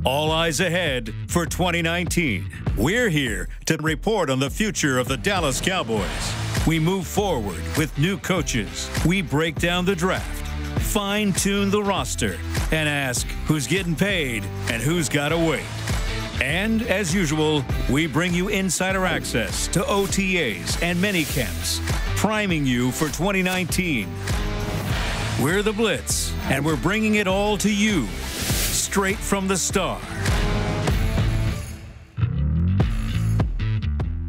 All eyes ahead for 2019. We're here to report on the future of the Dallas Cowboys. We move forward with new coaches. We break down the draft, fine-tune the roster, and ask who's getting paid and who's got to wait. And, as usual, we bring you insider access to OTAs and minicamps, priming you for 2019. We're the Blitz, and we're bringing it all to you, straight from the Star.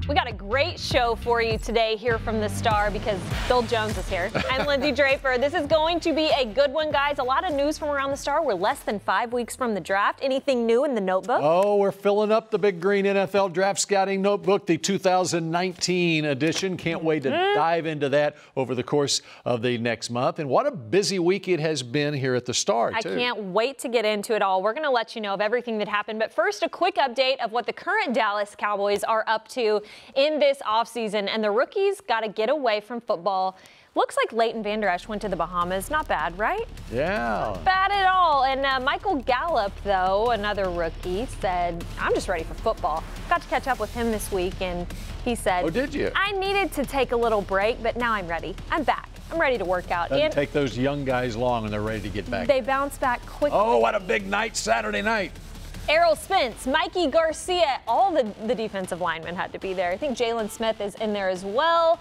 We got a great show for you today here from the Star because Bill Jones is here. I'm Lindsay Draper. This is going to be a good one, guys. A lot of news from around the Star. We're less than 5 weeks from the draft. Anything new in the notebook? Oh, we're filling up the Big Green NFL Draft Scouting Notebook, the 2019 edition. Can't wait to dive into that over the course of the next month. And what a busy week it has been here at the Star, too. I can't wait to get into it all. We're going to let you know of everything that happened. But first, a quick update of what the current Dallas Cowboys are up to in this offseason, and the rookies got to get away from football. Looks like Leighton Vander Esch went to the Bahamas. Not bad, right? Yeah. Not bad at all. And Michael Gallup, though, another rookie, said, I'm just ready for football. Got to catch up with him this week, and he said, Oh, did you? I needed to take a little break, but now I'm ready. I'm back. I'm ready to work out. Doesn't take those young guys long when they're ready to get back. They bounce back quickly. Oh, what a big night Saturday night. Errol Spence, Mikey Garcia, all the defensive linemen had to be there. I think Jalen Smith is in there as well.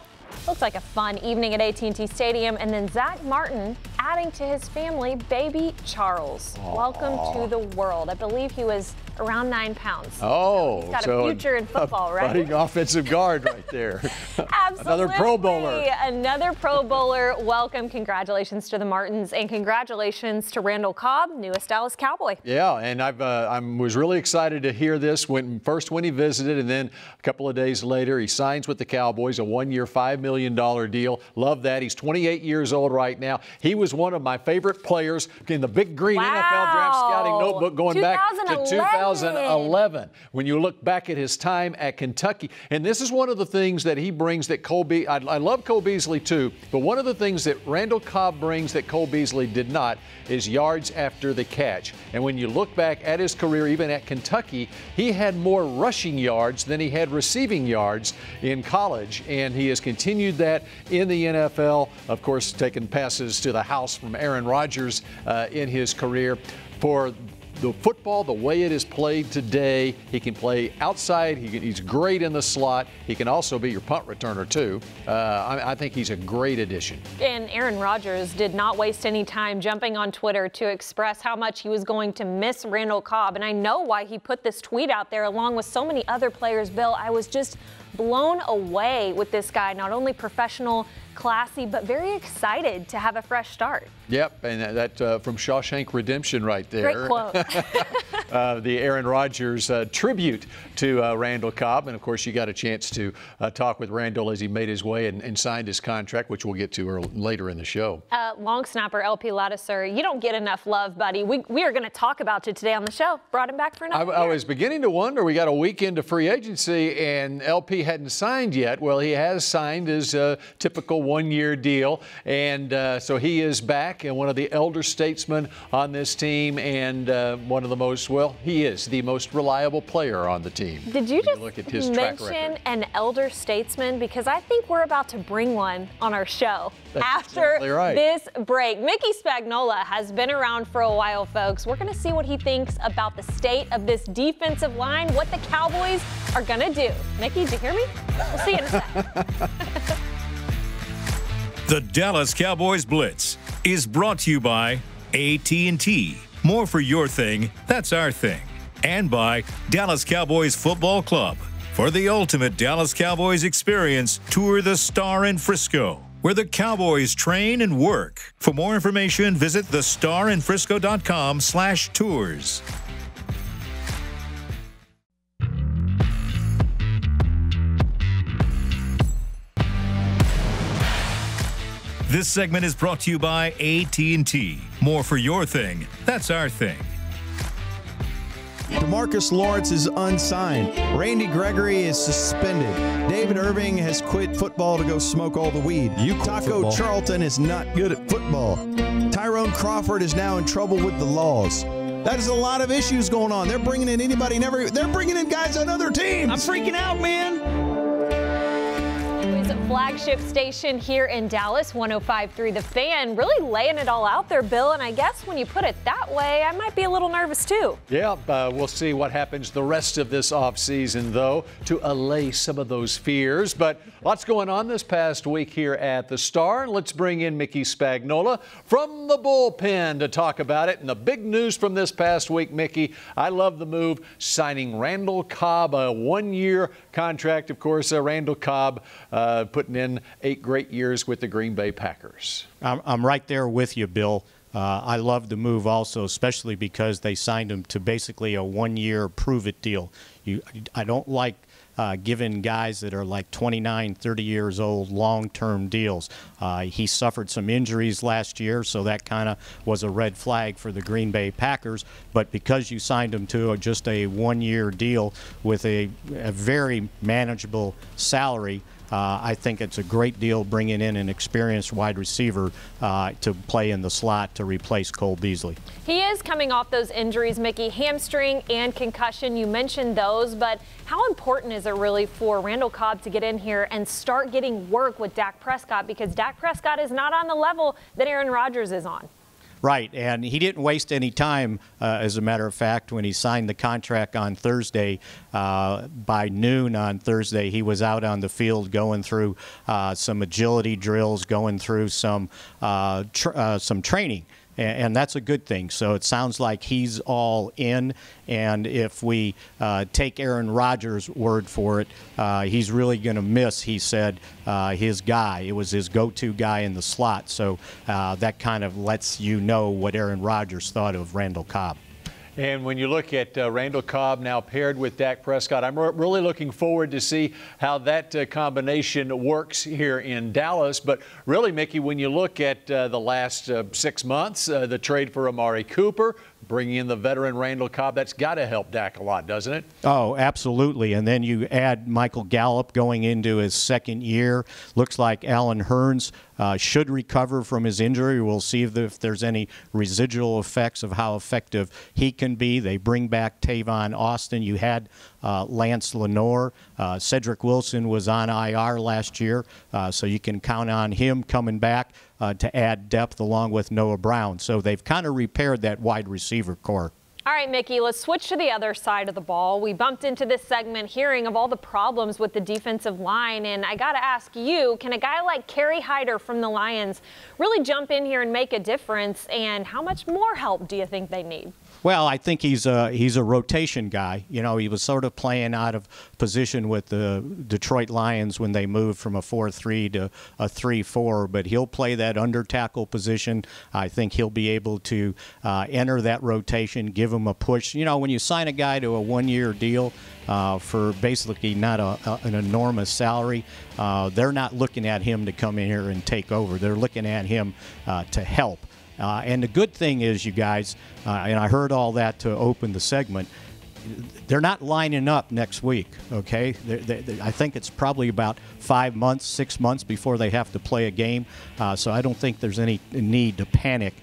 Looks like a fun evening at AT&T Stadium. And then Zach Martin adding to his family baby Charles. Aww. Welcome to the world. I believe he was around 9 pounds. Oh, so he's got a future in football, right? Budding offensive guard right there. Absolutely. Another Pro Bowler. Another Pro Bowler. Welcome. Congratulations to the Martins, and congratulations to Randall Cobb, newest Dallas Cowboy. Yeah, and I was really excited to hear this when he visited, and then a couple of days later he signs with the Cowboys, a 1-year, $5 million deal. Love that. He's 28 years old right now. He was one of my favorite players in the Big Green NFL Draft Scouting Notebook going back to 2011. When you look back at his time at Kentucky, and this is one of the things that he brings that I love Cole Beasley too, but one of the things that Randall Cobb brings that Cole Beasley did not is yards after the catch. And when you look back at his career, even at Kentucky, he had more rushing yards than he had receiving yards in college, and he has continued that in the NFL. Of course, taking passes to the house from Aaron Rodgers in his career. For the football, the way it is played today, he can play outside. He's great in the slot. He can also be your punt returner, too. I think he's a great addition. And Aaron Rodgers did not waste any time jumping on Twitter to express how much he was going to miss Randall Cobb. And I know why he put this tweet out there along with so many other players. Bill, I was just blown away with this guy, not only professional, classy, but very excited to have a fresh start. Yep, and that from Shawshank Redemption right there. Great quote. The Aaron Rodgers tribute to Randall Cobb. And, of course, you got a chance to talk with Randall as he made his way and signed his contract, which we'll get to later in the show. Long snapper LP Ladouceur, you don't get enough love, buddy. We are going to talk about you today on the show. Brought him back for another year. I was beginning to wonder, we got a weekend of free agency, and LP hadn't signed yet. Well, he has signed his typical one-year deal, and so he is back and one of the elder statesmen on this team, and one of the most, he is the most reliable player on the team. Did you just look at his track record. mention an elder statesman? Because I think we're about to bring one on our show. That's after exactly right. this break. Mickey Spagnola has been around for a while, folks. We're going to see what he thinks about the state of this defensive line, what the Cowboys are going to do. Mickey, did you hear me? We'll see you in a sec. The Dallas Cowboys Blitz is brought to you by AT&T. More for your thing, that's our thing. And by Dallas Cowboys Football Club. For the ultimate Dallas Cowboys experience, tour the Star in Frisco, where the Cowboys train and work. For more information, visit thestarinfrisco.com/tours. This segment is brought to you by AT&T. More for your thing, that's our thing. DeMarcus Lawrence is unsigned. Randy Gregory is suspended. David Irving has quit football to go smoke all the weed. Taco Charlton is not good at football. Tyrone Crawford is now in trouble with the laws. That is a lot of issues going on. They're bringing in anybody, they're bringing in guys on other teams. I'm freaking out, man. Flagship station here in Dallas, 105.3 The Fan, really laying it all out there, Bill. And I guess when you put it that way, I might be a little nervous too. Yeah, we'll see what happens the rest of this offseason, though, to allay some of those fears. But lots going on this past week here at the Star. Let's bring in Mickey Spagnola from the bullpen to talk about it. And the big news from this past week, Mickey, I love the move, signing Randall Cobb, a one-year contract. Of course, Randall Cobb putting in 8 great years with the Green Bay Packers. I'm right there with you, Bill. I love the move also, especially because they signed him to basically a one-year prove-it deal. I don't like giving guys that are like 29, 30 years old long-term deals. He suffered some injuries last year, so that kind of was a red flag for the Green Bay Packers. But because you signed him to just a one-year deal with a very manageable salary, I think it's a great deal bringing in an experienced wide receiver to play in the slot to replace Cole Beasley. He is coming off those injuries, Mickey, hamstring and concussion. You mentioned those, but how important is it really for Randall Cobb to get in here and start getting work with Dak Prescott? Because Dak Prescott is not on the level that Aaron Rodgers is on. Right, and he didn't waste any time, as a matter of fact, when he signed the contract on Thursday. By noon on Thursday, he was out on the field going through some agility drills, going through some training. And that's a good thing. So it sounds like he's all in. And if we take Aaron Rodgers' word for it, he's really going to miss, he said, his guy. It was his go-to guy in the slot. So that kind of lets you know what Aaron Rodgers thought of Randall Cobb. And when you look at Randall Cobb now paired with Dak Prescott, I'm really looking forward to see how that combination works here in Dallas. But really, Mickey, when you look at the last 6 months, the trade for Amari Cooper, bringing in the veteran Randall Cobb, that's got to help Dak a lot, doesn't it? Oh, absolutely. And then you add Michael Gallup going into his second year. Looks like Allen Hurns should recover from his injury. We'll see if there's any residual effects of how effective he can be. They bring back Tavon Austin. You had Lance Lenore. Cedric Wilson was on IR last year, so you can count on him coming back to add depth along with Noah Brown. So they've kind of repaired that wide receiver core. All right, Mickey, let's switch to the other side of the ball. We bumped into this segment hearing of all the problems with the defensive line, and I got to ask you, can a guy like Kerry Hyder from the Lions really jump in here and make a difference, and how much more help do you think they need? Well, I think he's a rotation guy. You know, he was sort of playing out of position with the Detroit Lions when they moved from a 4-3 to a 3-4, but he'll play that under tackle position. I think he'll be able to enter that rotation, give him a push. You know, when you sign a guy to a one-year deal for basically not an enormous salary, they're not looking at him to come in here and take over. They're looking at him to help. And the good thing is, you guys, and I heard all that to open the segment, they're not lining up next week, okay? I think it's probably about 5 months, 6 months before they have to play a game. So I don't think there's any need to panic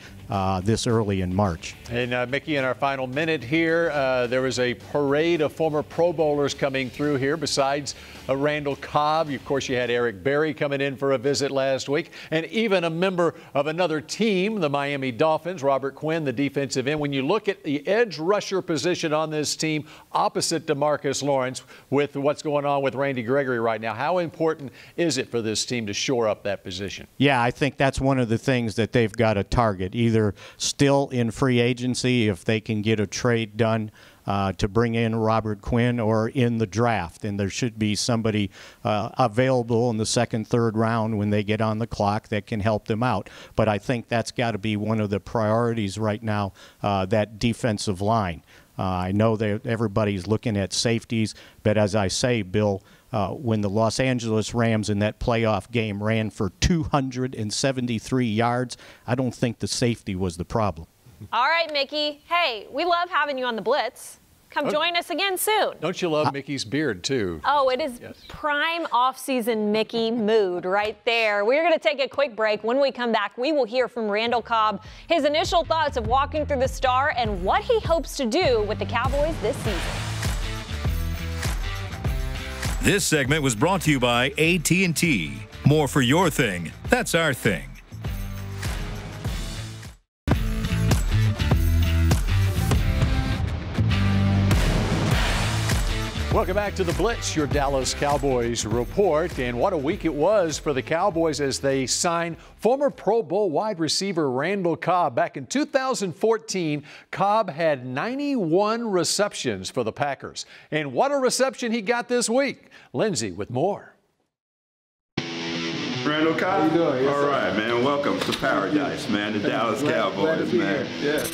this early in March. And Mickey, in our final minute here, there was a parade of former Pro Bowlers coming through here besides Randall Cobb. Of course, you had Eric Berry coming in for a visit last week, and even a member of another team, the Miami Dolphins, Robert Quinn, the defensive end. When you look at the edge rusher position on this team opposite DeMarcus Lawrence with what's going on with Randy Gregory right now, how important is it for this team to shore up that position? Yeah, I think that's one of the things that they've got to target, either still in free agency if they can get a trade done to bring in Robert Quinn, or in the draft. And there should be somebody available in the second, third round when they get on the clock that can help them out. But I think that's got to be one of the priorities right now, that defensive line. I know that everybody's looking at safeties, but as I say, Bill, when the Los Angeles Rams in that playoff game ran for 273 yards, I don't think the safety was the problem. All right, Mickey. Hey, we love having you on the Blitz. Come join us again soon. Don't you love Mickey's beard, too? Oh, it is prime off-season Mickey mood right there. We're going to take a quick break. When we come back, we will hear from Randall Cobb, his initial thoughts of walking through the Star and what he hopes to do with the Cowboys this season. This segment was brought to you by AT&T. More for your thing. That's our thing. Welcome back to the Blitz, your Dallas Cowboys report. And what a week it was for the Cowboys as they signed former Pro Bowl wide receiver Randall Cobb. Back in 2014, Cobb had 91 receptions for the Packers. And what a reception he got this week. Lindsay with more. Randall Cobb? How you doing? Yes, all right, man. Welcome to paradise, man. The Dallas Cowboys, man. Yeah.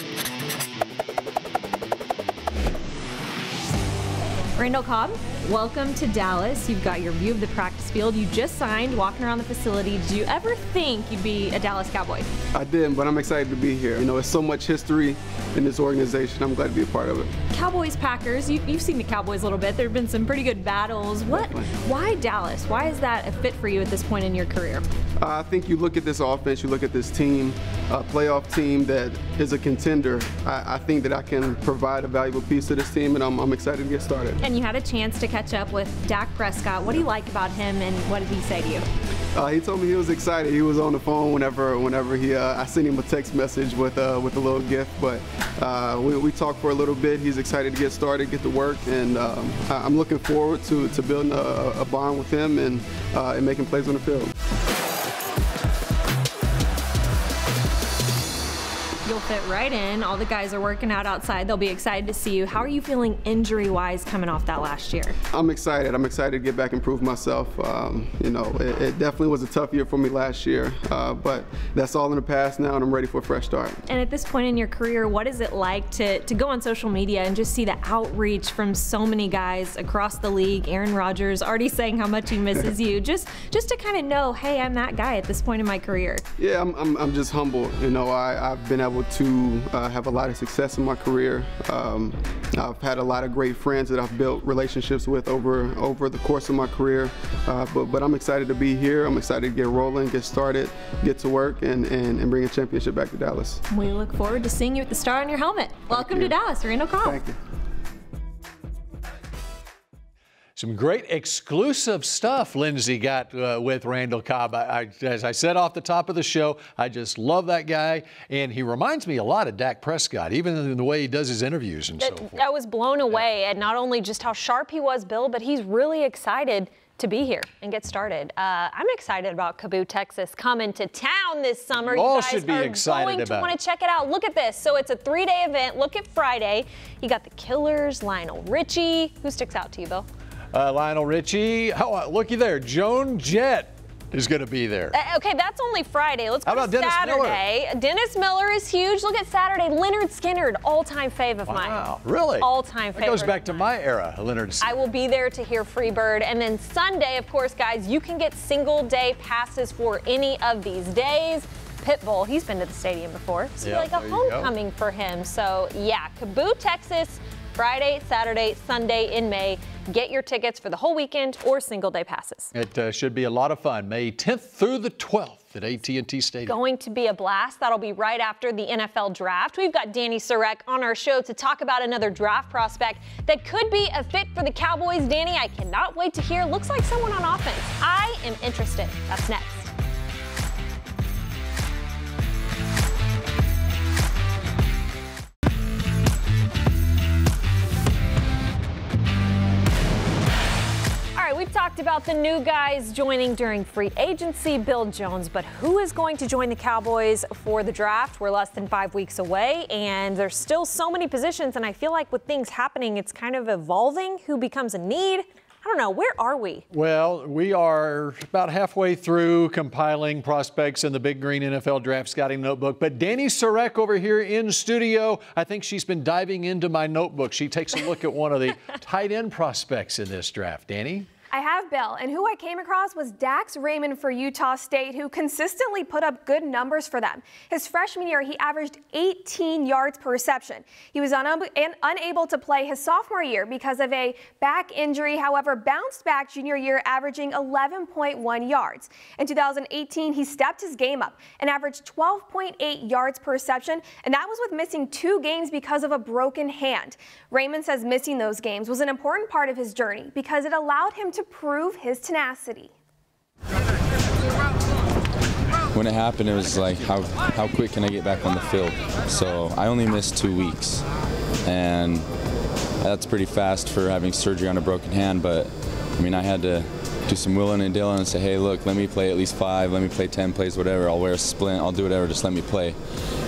Randall Cobb, welcome to Dallas. You've got your view of the practice field. You just signed, walking around the facility. Did you ever think you'd be a Dallas Cowboy? I didn't, but I'm excited to be here. You know, it's so much history in this organization. I'm glad to be a part of it. Cowboys, Packers, you've seen the Cowboys a little bit. There have been some pretty good battles. Why Dallas? Why is that a fit for you at this point in your career? I think you look at this offense, you look at this team, a playoff team that is a contender. I think that I can provide a valuable piece to this team, and I'm excited to get started. And you had a chance to catch up with Dak Prescott. What do you like about him, and what did he say to you? He told me he was excited. He was on the phone whenever I sent him a text message with a little gift. But we talked for a little bit. He's excited to get started, get to work, and I'm looking forward to building a bond with him and making plays on the field. You'll fit right in. All the guys are working out outside. They'll be excited to see you. How are you feeling injury-wise coming off that last year? I'm excited. I'm excited to get back and prove myself. You know, it definitely was a tough year for me last year, but that's all in the past now, and I'm ready for a fresh start. And at this point in your career, what is it like to go on social media and just see the outreach from so many guys across the league? Aaron Rodgers already saying how much he misses you. Just to kind of know, hey, I'm that guy at this point in my career. Yeah, I'm just humbled. You know, I've been able to have a lot of success in my career. I've had a lot of great friends that I've built relationships with over the course of my career. But I'm excited to be here. I'm excited to get rolling, get started, get to work, and bring a championship back to Dallas. We look forward to seeing you with the star on your helmet. Welcome to Dallas, Randall Cobb. Thank you. Some great exclusive stuff Lindsay got with Randall Cobb. As I said off the top of the show, I just love that guy, and he reminds me a lot of Dak Prescott, even in the way he does his interviews and so forth. I was blown away at not only just how sharp he was, Bill, but he's really excited to be here and get started. I'm excited about Cabot, Texas coming to town this summer. You all guys should be are excited going to about want it. to check it out. Look at this. So it's a 3-day event. Look at Friday. You got the Killers, Lionel Richie. Who sticks out to you, Bill? Lionel Richie. Oh, looky there. Joan Jett is going to be there. Okay, that's only Friday. Let's go How about to Dennis Saturday. Miller? Dennis Miller is huge. Look at Saturday. Leonard Skinner, all-time fave of mine. Wow, really? All-time favorite. That goes back to my era, Leonard Skinner. I will be there to hear Freebird. And then Sunday, of course, guys, you can get single-day passes for any of these days. Pitbull, he's been to the stadium before. It's like a homecoming for him. So, yeah, Cabot, Texas, Friday, Saturday, Sunday in May. Get your tickets for the whole weekend or single-day passes. It should be a lot of fun. May 10th through the 12th at AT&T Stadium. Going to be a blast. That'll be right after the NFL draft. We've got Danny Surek on our show to talk about another draft prospect that could be a fit for the Cowboys. Danny, I cannot wait to hear. Looks like someone on offense. I am interested. That's next. We've talked about the new guys joining during free agency, Bill Jones, but who is going to join the Cowboys for the draft? We're less than 5 weeks away, and there's still so many positions, and I feel like with things happening, it's kind of evolving. Who becomes a need? I don't know. Where are we? Well, we are about halfway through compiling prospects in the Big Green NFL Draft Scouting Notebook. But Danny Surek over here in studio, I think she's been diving into my notebook. She takes a look at one of the tight end prospects in this draft. Danny? I have, Bill, and who I came across was Dax Raymond for Utah State, who consistently put up good numbers for them. His freshman year, he averaged 18 yards per reception. He was unable to play his sophomore year because of a back injury, however, bounced back junior year, averaging 11.1 yards. In 2018, he stepped his game up and averaged 12.8 yards per reception, and that was with missing 2 games because of a broken hand. Raymond says missing those games was an important part of his journey because it allowed him to prove his tenacity. When it happened, it was like, how quick can I get back on the field? So I only missed 2 weeks, and that's pretty fast for having surgery on a broken hand, but I mean, I had to do some willing and dealing and say, hey, look, let me play at least 5, let me play 10 plays, whatever. I'll wear a splint, I'll do whatever, just let me play.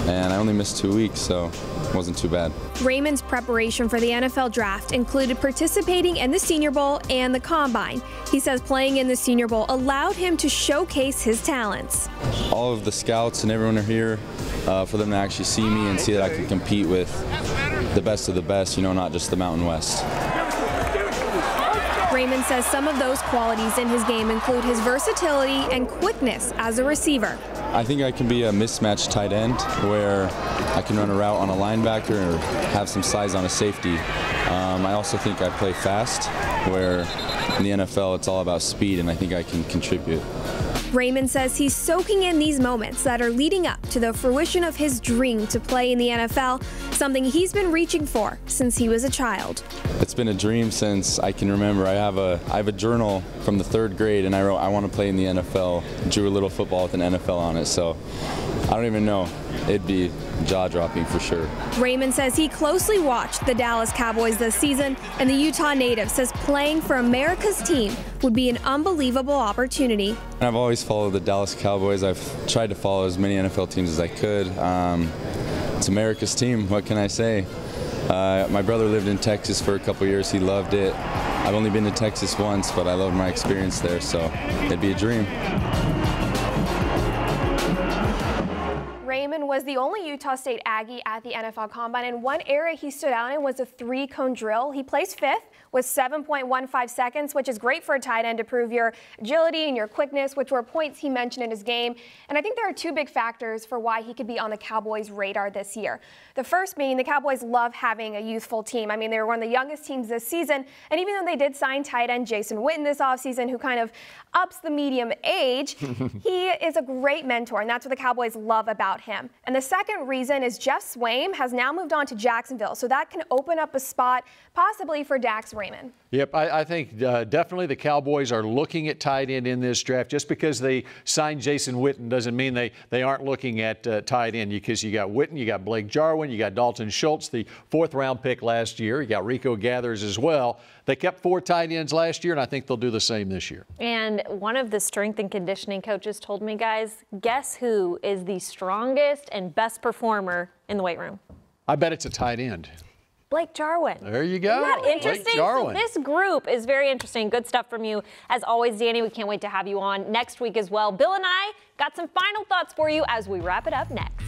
And I only missed 2 weeks, so it wasn't too bad. Raymond's preparation for the NFL draft included participating in the Senior Bowl and the Combine. He says playing in the Senior Bowl allowed him to showcase his talents. All of the scouts and everyone are here for them to actually see me and see that I can compete with the best of the best, you know, not just the Mountain West. Raymond says some of those qualities in his game include his versatility and quickness as a receiver. I think I can be a mismatched tight end where I can run a route on a linebacker or have some size on a safety. I also think I play fast, where in the NFL it's all about speed, and I think I can contribute. Raymond says he's soaking in these moments that are leading up to the fruition of his dream to play in the NFL, something he's been reaching for since he was a child. It's been a dream since I can remember. I have a journal from the 3rd grade, and I wrote, I want to play in the NFL, drew a little football with an NFL on it, so I don't even know. It'd be jaw-dropping for sure. Raymond says he closely watched the Dallas Cowboys this season, and the Utah native says playing for America's team would be an unbelievable opportunity. I've always followed the Dallas Cowboys. I've tried to follow as many NFL teams as I could. It's America's team, what can I say? My brother lived in Texas for a couple years. He loved it. I've only been to Texas once, but I loved my experience there, so it'd be a dream. Raymond was the only Utah State Aggie at the NFL Combine, and one area he stood out in was a 3-cone drill. He placed 5th with 7.15 seconds, which is great for a tight end to prove your agility and your quickness, which were points he mentioned in his game. And I think there are 2 big factors for why he could be on the Cowboys' radar this year. The first being the Cowboys love having a youthful team. I mean, they were one of the youngest teams this season, and even though they did sign tight end Jason Witten this offseason, who kind of ups the medium age, he is a great mentor, and that's what the Cowboys love about him. And the second reason is Jeff Swaim has now moved on to Jacksonville, so that can open up a spot possibly for Dax Raymond. Yep, I think definitely the Cowboys are looking at tight end in this draft. Just because they signed Jason Witten doesn't mean they aren't looking at tight end, because you got Witten, you got Blake Jarwin, you got Dalton Schultz, the 4th-round pick last year. You got Rico Gathers as well. They kept 4 tight ends last year, and I think they'll do the same this year. And one of the strength and conditioning coaches told me, guys, guess who is the strongest and best performer in the weight room? I bet it's a tight end. Blake Jarwin. There you go. Isn't that interesting? Blake Jarwin. So this group is very interesting. Good stuff from you. As always, Danny, we can't wait to have you on next week as well. Bill and I got some final thoughts for you as we wrap it up next.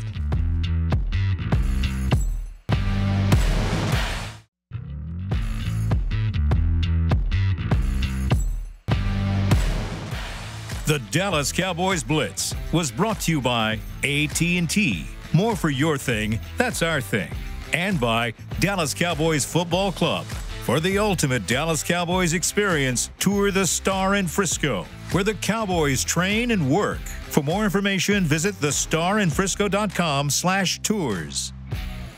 The Dallas Cowboys Blitz was brought to you by AT&T. More for your thing, that's our thing. And by Dallas Cowboys Football Club. For the ultimate Dallas Cowboys experience, tour the Star in Frisco, where the Cowboys train and work. For more information, visit thestarinfrisco.com/tours.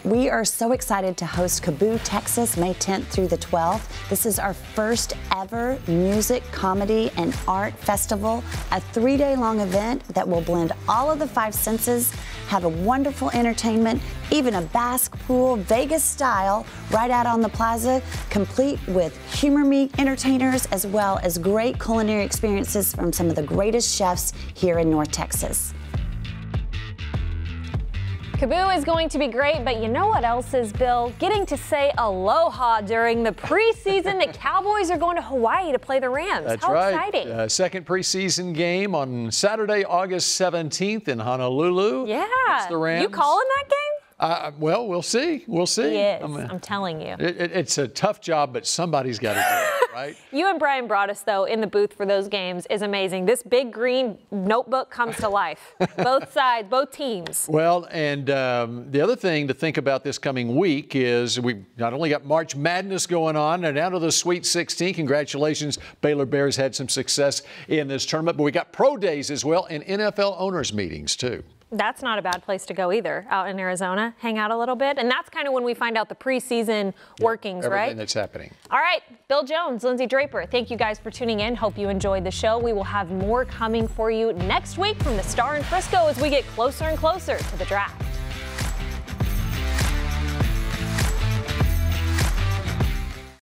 We are so excited to host Kaboo, Texas, May 10th through the 12th. This is our first ever music, comedy, and art festival, a 3-day-long event that will blend all of the 5 senses, have a wonderful entertainment, even a Basque pool, Vegas style, right out on the plaza, complete with humor me entertainers, as well as great culinary experiences from some of the greatest chefs here in North Texas. Kaboo is going to be great, but you know what else is, Bill? Getting to say aloha during the preseason. The Cowboys are going to Hawaii to play the Rams. That's How right. exciting. Second preseason game on Saturday, August 17th in Honolulu. Yeah. It's the Rams. You calling that game? Well, we'll see. We'll see. He is. I'm telling you. It's a tough job, but somebody's got to do it. right? You and Brian Broaddus, though, in the booth for those games is amazing. This big green notebook comes to life. Both sides, both teams. Well, and the other thing to think about this coming week is we've not only got March Madness going on, and down to the Sweet 16. Congratulations, Baylor Bears had some success in this tournament, but we got pro days as well and NFL owners meetings too. That's not a bad place to go either, out in Arizona, hang out a little bit. And that's kind of when we find out the preseason workings, right? Everything that's happening. All right, Bill Jones, Lindsay Draper, thank you guys for tuning in. Hope you enjoyed the show. We will have more coming for you next week from the Star in Frisco as we get closer and closer to the draft.